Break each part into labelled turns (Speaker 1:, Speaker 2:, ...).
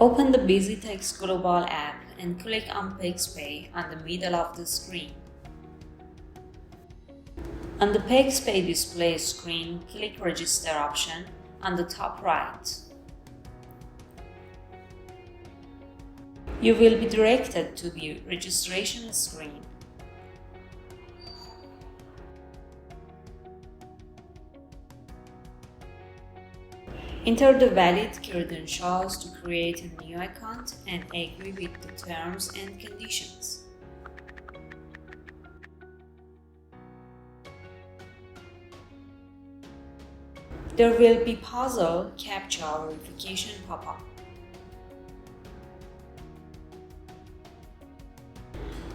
Speaker 1: Open the Bztex Global App and click on Pexpay on the middle of the screen. On the Pexpay display screen, click Register option on the top right. You will be directed to the registration screen. Enter the valid credentials to create a new account and agree with the terms and conditions. There will be puzzle captcha verification pop-up.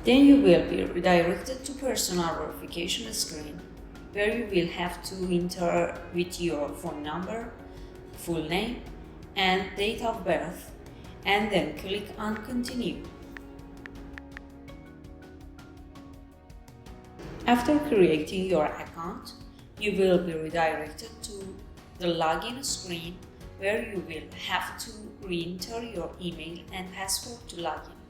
Speaker 1: Then you will be redirected to personal verification screen, where you will have to enter with your phone number, full name, and date of birth, and then click on Continue. After creating your account, you will be redirected to the login screen, where you will have to re-enter your email and password to log in.